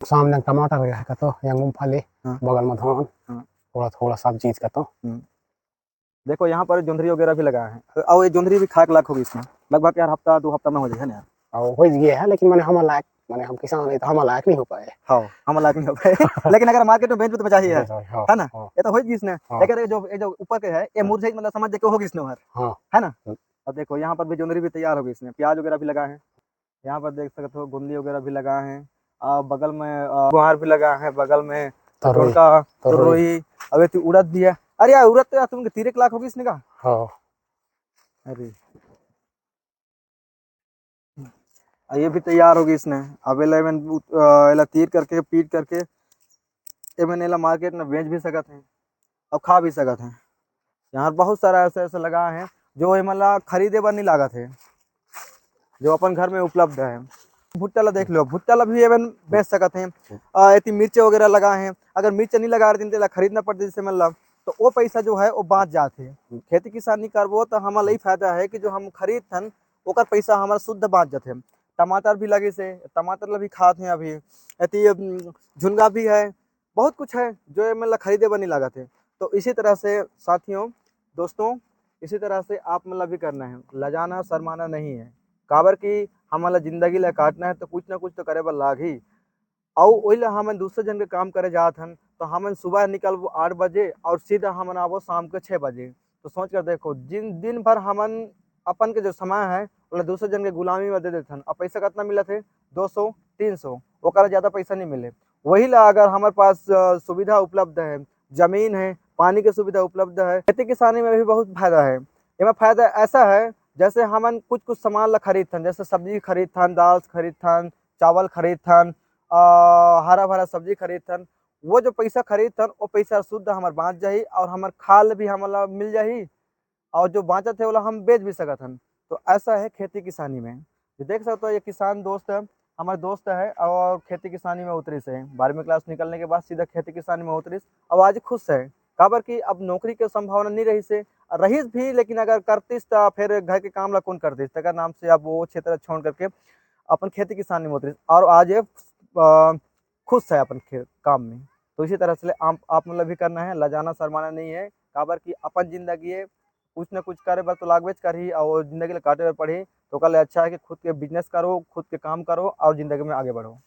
सामने टमाटर है का तो या मूंगफली, हाँ बगल में धान, हाँ। थोड़ा थोड़ा सब चीज का तो। देखो यहाँ पर जोंधरी वगैरह भी लगा है, और ये जोंधरी भी खाए के लायक होगी इसमें, लगभग यार हफ्ता 2 हफ्ता में हो जाएगा ना यार। और हो गया है, लेकिन मैंने हम लायक, मैंने हम किसान है तो हम लायक नहीं हो पाए। हाँ हम लायक नहीं हो पाए लेकिन अगर मार्केट में बेच भी तो बचा ही हाँ है ना। हाँ ये तो होगी इसने, हाँ लेकिन ये जो ऊपर के है ये मुरझाई मतलब समझ देखो होगी इसने हाँ है ना। अब देखो यहाँ पर भी जोंधरी भी तैयार होगी, इसमें प्याज वगैरह भी लगा है, यहाँ पर देख सकते हो गोंदी वगैरह भी लगा है, बगल में गुआर भी लगा है, बगल में तरोई टोटका तरोई तुरई, अब ये तो उड़द भी है। अरे यार उड़द तो यार तुमके 3 1 लाख होगी इसने का। हाँ। अरे ये भी तैयार होगी इसने, अब एला तीर करके पीट करके ये मैंने एला मार्केट में बेच भी सकते हैं और खा भी सकते हैं। यहाँ बहुत सारा ऐसे ऐसे लगा है जो ये मतलब खरीदे पर नहीं लागत है, जो अपन घर में उपलब्ध है। भुट्टा ला देख लो, भुट्टा ला भी एवन बेच सकते हैं। इतनी मिर्च वगैरह लगा है, अगर मिर्च नहीं लगा रही तो खरीदना पड़ती जैसे मतलब, तो वो पैसा जो है वो बाँच जाते हैं। खेती किसानी करबो तो हमारा यही फायदा है कि जो हम खरीद थन ओकर पैसा हमारा शुद्ध बाँच जाते हैं। टमाटर भी लगे से, टमाटर ला भी खाते हैं अभी, अति झुनगा भी है, बहुत कुछ है जो ये मतलब खरीदे पर नहीं लागत है। तो इसी तरह से साथियों दोस्तों, इसी तरह से आप मतलब भी करना है, लजाना शर्माना नहीं है। काबर की हमन ला जिंदगी ला काटना है तो कुछ ना कुछ तो करे बर लाग ही। और वही ला हमन दूसरे जन के काम करे जात हन, तो हमन सुबह निकलबो 8 बजे और सीधा हमन आवो शाम के 6 बजे। तो सोच कर देखो जिन दिन भर हमन अपन के जो समय है ओला दूसरे जन के गुलामी में दे देथन, और पैसा कितना मिलत है 200 300, ओकरा ज्यादा पैसा नहीं मिले। वही ला अगर हमारे पास सुविधा उपलब्ध है, जमीन है, पानी की सुविधा उपलब्ध है, खेती किसानी में भी बहुत फायदा है। इसमें फायदा ऐसा है जैसे हमन कुछ कुछ सामान ला खरीदथन, जैसे सब्जी खरीदथन, दाल खरीदथन, चावल खरीदथन, हरा भरा सब्जी खरीदथन, वो जो पैसा खरीदथन वो पैसा शुद्ध हमार बाँच जाही और हमार खाल भी हमला मिल जाही, और जो बाँचत है वो हम बेच भी सकत हन। तो ऐसा है खेती किसानी में। ये देख सकते हो ये किसान दोस्त है, हमारे दोस्त है और खेती किसानी में उतरी से 12वीं क्लास निकलने के बाद सीधा खेती किसानी में उतरिस, और आज खुश है। काबर की अब नौकरी के संभावना नहीं रही से, रहीस भी लेकिन अगर करतीस तो फिर घर के काम ला कौन करतीस, तेकर नाम से अब वो क्षेत्र छोड़ करके अपन खेती किसानी में उतरिस, और आज ये खुश है अपन काम में। तो इसी तरह से आप मतलब भी करना है, लजाना शर्माना नहीं है। काबर की अपन जिंदगी है, कुछ ना कुछ करे बर तो लागबेच करही, और जिंदगी ला काटे बर पड़ही। तो कल अच्छा है कि खुद के बिजनेस करो, खुद के काम करो और जिंदगी में आगे बढ़ो।